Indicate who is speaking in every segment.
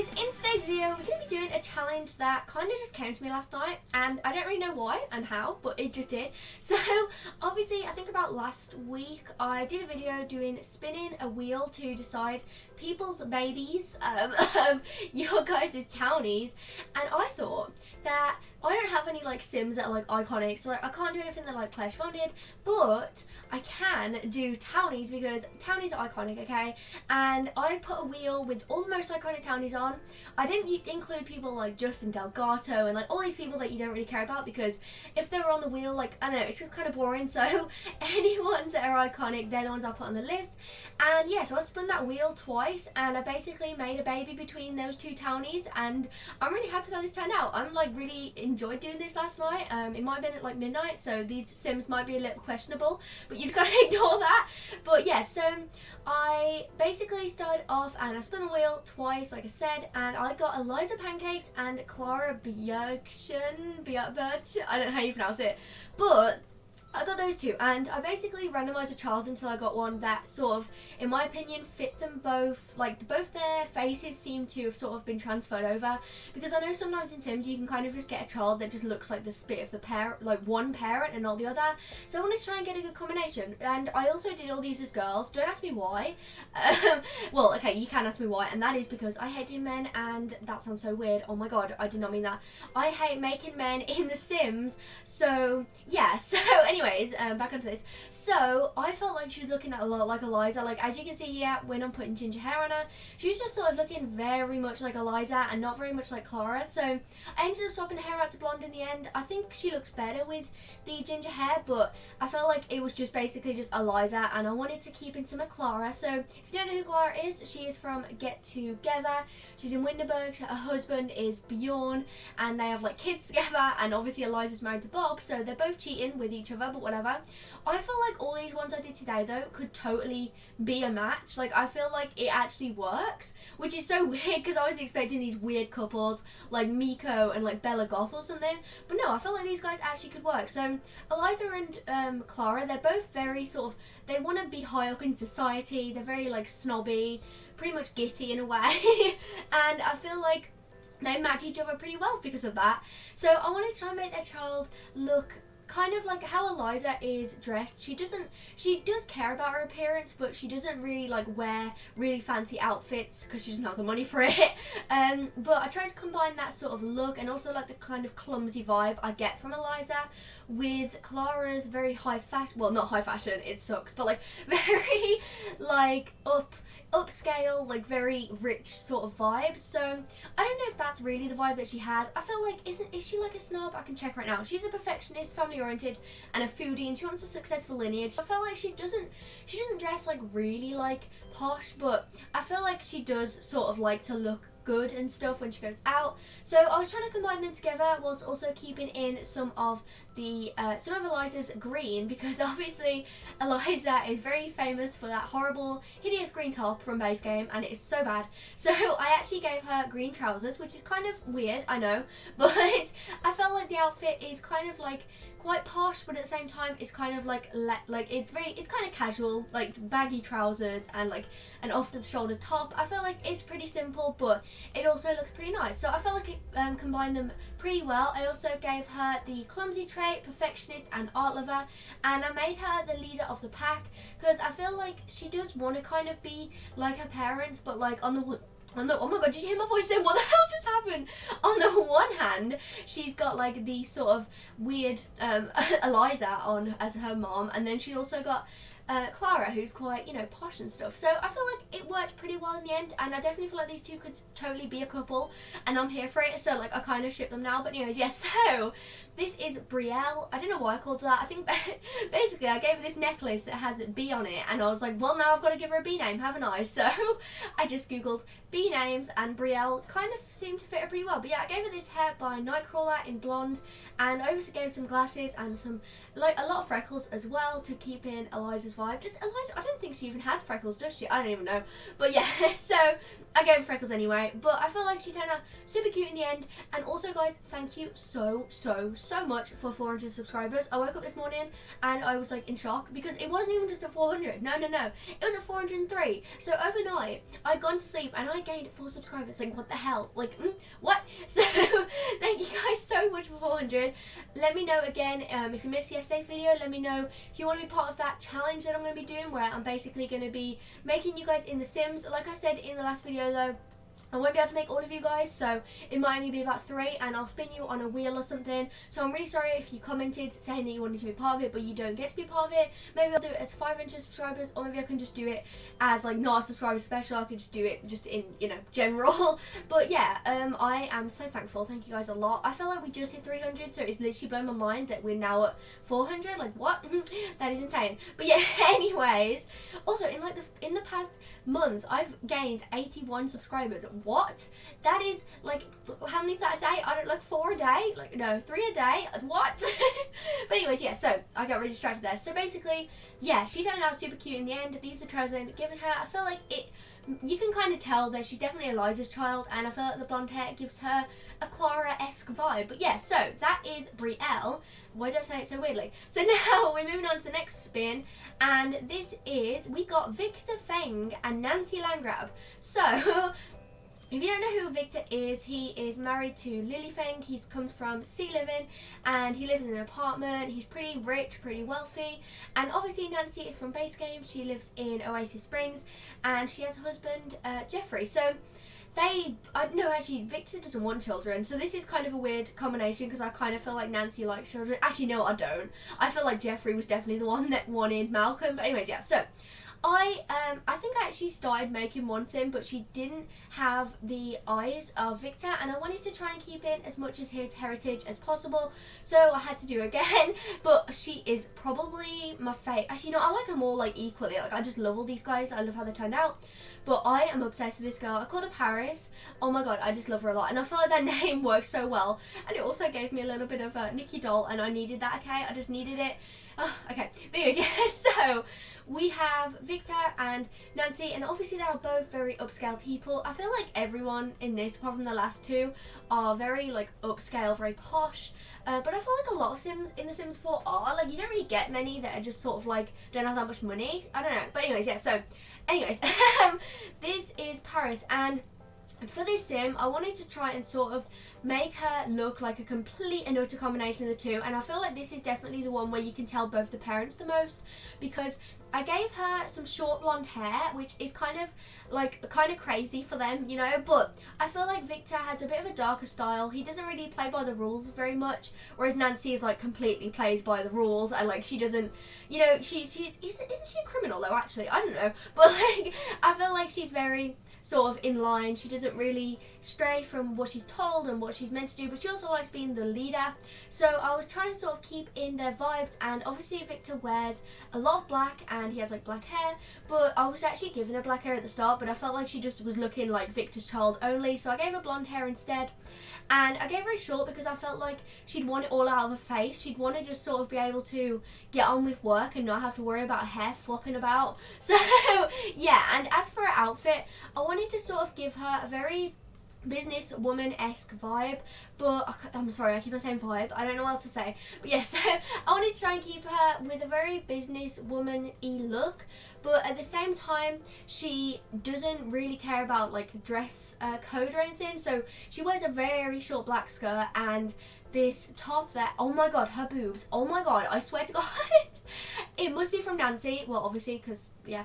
Speaker 1: guys, in today's video we're going to be doing a challenge that kind of just came to me last night, and I don't really know why and how, but it just did. So obviously I think about last week I did a video doing spinning a wheel to decide people's babies of your guys' townies, and I thought that I don't have any like Sims that are like iconic, so like I can't do anything that like Claire Siobhan did, but I can do townies because townies are iconic, okay? And I put a wheel with all the most iconic townies on. I didn't include people like Justin Delgato and like all these people that you don't really care about, because if they were on the wheel, like, I don't know, it's just kind of boring. So any ones that are iconic, they're the ones I put on the list. And yeah, so I spun that wheel twice and I basically made a baby between those two townies, and I'm really happy how this turned out. I'm like really enjoyed doing this last night. It might have been at like midnight, so these Sims might be a little questionable, but you just gotta ignore that. But yeah, so I basically started off and I spun the wheel twice, like I said, and I got Eliza Pancakes and Clara Bjergsen. I don't know how you pronounce it, but I got those two, and I basically randomised a child until I got one that sort of, in my opinion, fit them both. Like, both their faces seem to have sort of been transferred over, because I know sometimes in Sims you can kind of just get a child that just looks like the spit of the parent, like one parent and not the other. So I wanted to try and get a good combination, and I also did all these as girls. Don't ask me why. Well, okay, you can ask me why, and that is because I hate doing men, and that sounds so weird. Oh my god, I did not mean that. I hate making men in The Sims. So yeah, so anyway. Back onto this. So I felt like she was looking a lot like Eliza. Like, as you can see here, when I'm putting ginger hair on her, she was just sort of looking very much like Eliza and not very much like Clara. So I ended up swapping her hair out to blonde in the end. I think she looked better with the ginger hair, but I felt like it was just basically just Eliza, and I wanted to keep in some of Clara. So if you don't know who Clara is, she is from Get Together. She's in Winterberg. Her husband is Bjorn, and they have like kids together, and obviously Eliza's married to Bob, so they're both cheating with each other, but whatever. I feel like all these ones I did today though could totally be a match. Like, I feel like it actually works, which is so weird because I was expecting these weird couples like Miko and like Bella Goth or something, but no, I feel like these guys actually could work. So Eliza and Clara, they're both very sort of, they want to be high up in society. They're very like snobby, pretty much gitty in a way and I feel like they match each other pretty well because of that. So I want to try and make their child look kind of like how Eliza is dressed. She does care about her appearance, but she doesn't really like wear really fancy outfits because she doesn't have the money for it. But I try to combine that sort of look and also like the kind of clumsy vibe I get from Eliza with Clara's very high fashion, well, not high fashion, it sucks, but like very like upscale, like very rich sort of vibe. So I don't know if that's really the vibe that she has. I feel like, is she like a snob? I can check right now. She's a perfectionist, family oriented, and a foodie, and she wants a successful lineage. I feel like she doesn't dress like really like posh, but I feel like she does sort of like to look good and stuff when she goes out. So I was trying to combine them together whilst also keeping in some of Eliza's green, because obviously Eliza is very famous for that horrible hideous green top from base game, and it is so bad. So I actually gave her green trousers, which is kind of weird, I know, but I felt like the outfit is kind of like quite posh, but at the same time it's kind of like it's kind of casual, like baggy trousers and like an off the shoulder top. I feel like it's pretty simple, but it also looks pretty nice. So I felt like it combined them pretty well. I also gave her the clumsy trait, perfectionist, and art lover, and I made her the leader of the pack because I feel like she does want to kind of be like her parents, but like on the oh my god, did you hear my voice then? What the hell just happened? On the one hand, she's got like the sort of weird Eliza on as her mom, and then she also got Clara, who's quite, you know, posh and stuff. So I feel like it worked pretty well in the end, and I definitely feel like these two could totally be a couple, and I'm here for it. So like I kind of ship them now. But anyways, yes, so this is Brielle. I don't know why I called her that. I think basically I gave her this necklace that has a bee on it, and I was like, well, now I've got to give her a bee name, haven't I? So I just googled bee names, and Brielle kind of seemed to fit her pretty well. But yeah, I gave her this hair by Nightcrawler in blonde, and I also gave some glasses and some, like, a lot of freckles as well to keep in Eliza's Elijah's vibe. Just Elijah, I don't think she even has freckles, does she? I don't even know. But yeah, so I gave her freckles anyway. But I feel like she turned out super cute in the end. And also, guys, thank you so much for 400 subscribers. I woke up this morning and I was like in shock because it wasn't even just at 400. No. It was at 403. So overnight, I'd gone to sleep and I gained 4 subscribers. Like, what the hell? Like, what? So thank you guys so much for 400. Let me know again if you missed yesterday's video. Let me know if you want to be part of that challenge that I'm going to be doing, where I'm basically going to be making you guys in The Sims. Like I said in the last video though, I won't be able to make all of you guys, so it might only be about 3, and I'll spin you on a wheel or something. So I'm really sorry if you commented saying that you wanted to be part of it, but you don't get to be part of it. Maybe I'll do it as 500 subscribers, or maybe I can just do it as like not a subscriber special. I could just do it just in, you know, general. But yeah, I am so thankful. Thank you guys a lot. I feel like we just hit 300, so it's literally blown my mind that we're now at 400. Like, what? That is insane. But yeah, anyways, also in the past month, I've gained 81 subscribers. What? That is like, how many is that a day? I don't, like 4 a day? Like, no, 3 a day? What? But anyways, yeah, so I got really distracted there. So basically, yeah, she turned out super cute in the end. These are the trails I ended up giving her. I feel like you can kind of tell that she's definitely Eliza's child, and I feel like the blonde hair gives her a Clara-esque vibe. But yeah, so that is Brielle. Why did I say it so weirdly? So now we're moving on to the next spin, and this is, we got Victor Feng and Nancy Landgrab. So if you don't know who Victor is, he is married to Lily Feng. He comes from Sea Living and he lives in an apartment. He's pretty rich, pretty wealthy. And obviously Nancy is from Base Game. She lives in Oasis Springs and she has a husband, Jeffrey. So no, actually, Victor doesn't want children, so this is kind of a weird combination because I kind of feel like Nancy likes children. Actually, no, I don't. I feel like Jeffrey was definitely the one that wanted Malcolm. But anyways, yeah, so I think I actually started making one sim, but she didn't have the eyes of Victor, and I wanted to try and keep in as much of his heritage as possible, so I had to do it again. But she is probably my favourite. Actually, no, I like them all like equally. Like, I just love all these guys. I love how they turned out. But I am obsessed with this girl. I called her Paris. Oh my god, I just love her a lot, and I feel like that name works so well. And it also gave me a little bit of a Nikki doll, and I needed that. Okay, I just needed it. Oh, okay, but anyways, yeah, so we have Victor and Nancy, and obviously they are both very upscale people. I feel like everyone in this, apart from the last 2, are very like upscale, very posh. But I feel like a lot of Sims in The Sims 4 are, like, you don't really get many that are just sort of like, don't have that much money. I don't know, but anyways, yeah, so anyways, this is Paris, and for this sim, I wanted to try and sort of make her look like a complete and utter combination of the 2, and I feel like this is definitely the one where you can tell both the parents the most, because I gave her some short blonde hair, which is kind of crazy for them, you know, but I feel like Victor has a bit of a darker style. He doesn't really play by the rules very much, whereas Nancy is like completely plays by the rules, and like she doesn't, you know, isn't she a criminal though, actually? I don't know, but like I feel like she's very sort of in line. She doesn't really stray from what she's told and what she's meant to do, but she also likes being the leader. So I was trying to sort of keep in their vibes, and obviously Victor wears a lot of black and he has like black hair, but I was actually giving her black hair at the start, but I felt like she just was looking like Victor's child only, so I gave her blonde hair instead. And I gave her a short because I felt like she'd want it all out of her face. She'd want to just sort of be able to get on with work and not have to worry about her hair flopping about. So yeah, and as for her outfit, I wanted to sort of give her a very businesswoman-esque vibe, but I'm sorry, I keep on saying vibe, I don't know what else to say, but yeah, so I wanted to try and keep her with a very businesswoman-y look, but at the same time she doesn't really care about like dress code or anything, so she wears a very short black skirt and this top that, oh my god, her boobs, oh my god, I swear to god, it must be from Nancy, well obviously because, yeah,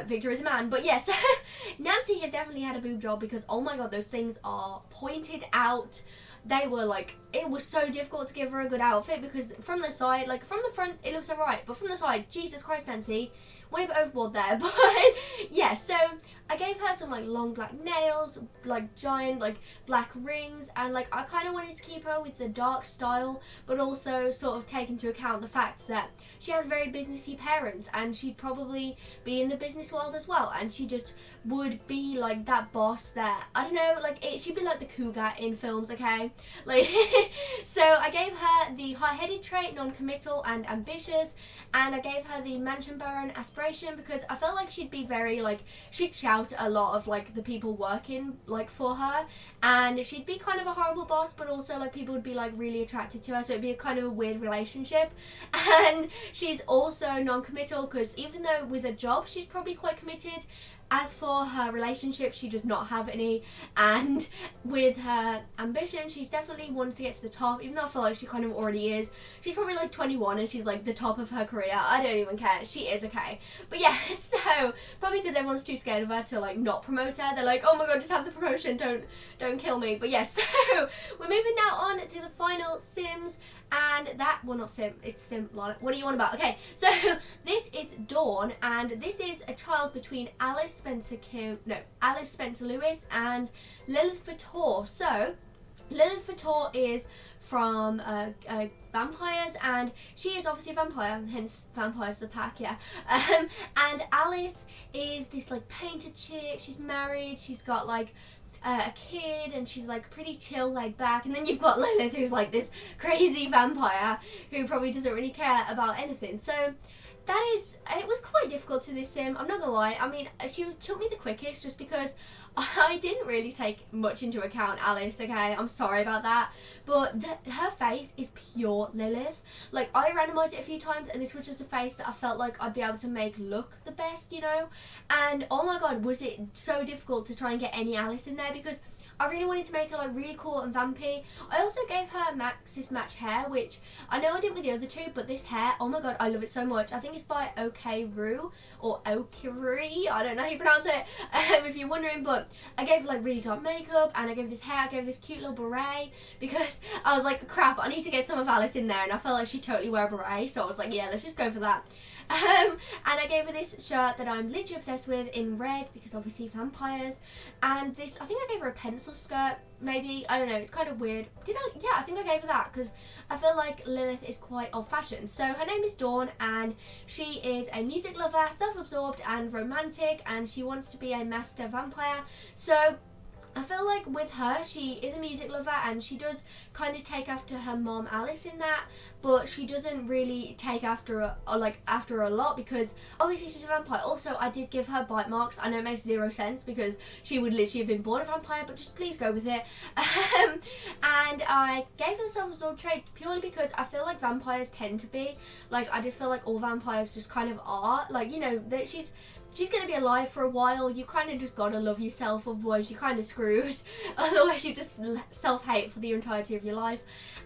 Speaker 1: Victor is a man, but yes, yeah, so Nancy has definitely had a boob job because, oh my god, those things are pointed out. They were like, it was so difficult to give her a good outfit because from the side, like from the front it looks alright, but from the side, Jesus Christ, Nancy, went a bit overboard there. But yeah, so I gave her some like long black nails, like giant like black rings, and like I kind of wanted to keep her with the dark style, but also sort of take into account the fact that she has very businessy parents and she'd probably be in the business world as well, and she just would be like that boss that, I don't know, like she'd be like the cougar in films, okay? Like so I gave her the high-headed trait, non-committal and ambitious, and I gave her the mansion baron aspiration inspiration because I felt like she'd be very like, she'd shout a lot of like the people working like for her, and she'd be kind of a horrible boss, but also like people would be like really attracted to her, so it'd be a kind of a weird relationship. And she's also non-committal because even though with a job she's probably quite committed, as for her relationship, she does not have any. And with her ambition, she's definitely wanted to get to the top, even though I feel like she kind of already is. She's probably like 21 and she's like the top of her career. I don't even care. She is okay. But yeah, so probably because everyone's too scared of her to like not promote her. They're like, oh my god, just have the promotion. Don't kill me. But yeah, so we're moving now on to the final Sims. And that, well, not Sim, it's Sim, what do you want about? Okay, so this is Dawn, and this is a child between Alice Spencer Lewis and Lilith Fator. So, Lilith Fator is from vampires, and she is obviously a vampire, hence Vampires the Pack, yeah. And Alice is this like painted chick, she's married, she's got like a kid, and she's like pretty chill, laid back. And then you've got Lilith, who's like this crazy vampire who probably doesn't really care about anything. So it was quite difficult to this sim, I'm not gonna lie. I mean, she took me the quickest just because I didn't really take much into account Alice, okay? I'm sorry about that. But her face is pure Lilith. Like, I randomised it a few times, and this was just a face that I felt like I'd be able to make look the best, you know? And oh my god, was it so difficult to try and get any Alice in there, because I really wanted to make her like really cool and vampy. I also gave her Maxis Match hair, which I know I didn't with the other two, but this hair, oh my god, I love it so much. I think it's by Okiru or Okiri, I don't know how you pronounce it, if you're wondering. But I gave her like really dark makeup, and I gave this hair, I gave this cute little beret, because I was like, crap, I need to get some of Alice in there, and I felt like she'd totally wear a beret, so I was like, yeah, let's just go for that. And I gave her this shirt that I'm literally obsessed with in red, because obviously vampires. And this, I think I gave her a pencil skirt, maybe, I don't know, it's kind of weird. Did I? Yeah, I think I gave her that, because I feel like Lilith is quite old-fashioned. So her name is Dawn, and she is a music lover, self-absorbed and romantic, and she wants to be a master vampire. So I feel like with her, she is a music lover, and she does kind of take after her mom Alice in that, but she doesn't really take after her, or like after her a lot, because obviously she's a vampire. Also, I did give her bite marks. I know it makes 0 sense because she would literally have been born a vampire, but just please go with it. And I gave her the self-absorbed trait purely because I feel like vampires tend to be like, I just feel like all vampires just kind of are like, you know, that she's going to be alive for a while. You kind of just got to love yourself, otherwise you're kind of screwed. Otherwise you just self-hate for the entirety of your life.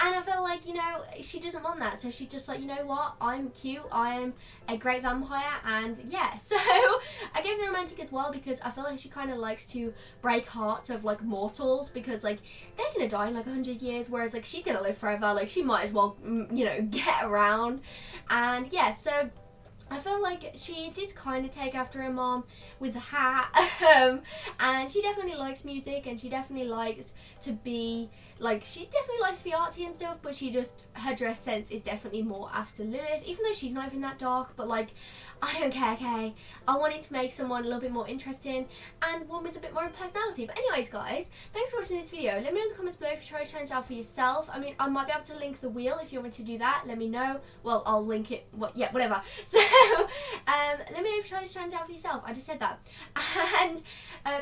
Speaker 1: And I feel like, you know, she doesn't want that. So she's just like, you know what, I'm cute, I am a great vampire, and yeah. So I gave her romantic as well, because I feel like she kind of likes to break hearts of like mortals, because like they're going to die in like 100 years, whereas like she's going to live forever. Like she might as well, you know, get around. And yeah, so I feel like she did kind of take after her mom with the hat, and she definitely likes music, and she definitely likes to be, like, she definitely likes to be artsy and stuff, but she just, her dress sense is definitely more after Lilith, even though she's not even that dark. But like, I don't care, okay? I wanted to make someone a little bit more interesting, and one with a bit more personality. But anyways, guys, thanks for watching this video. Let me know in the comments below if you try to challenge out for yourself. I mean, I might be able to link the wheel if you want me to do that. Let me know. Well, I'll link it, yeah, whatever. So, let me know if you try to challenge out for yourself. I just said that. And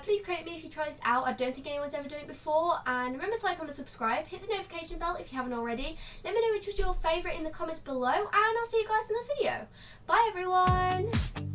Speaker 1: please credit me if you try this out. I don't think anyone's ever done it before. And remember to like, comment, subscribe. Hit the notification bell if you haven't already. Let me know which was your favourite in the comments below. And I'll see you guys in the video. Bye, everyone.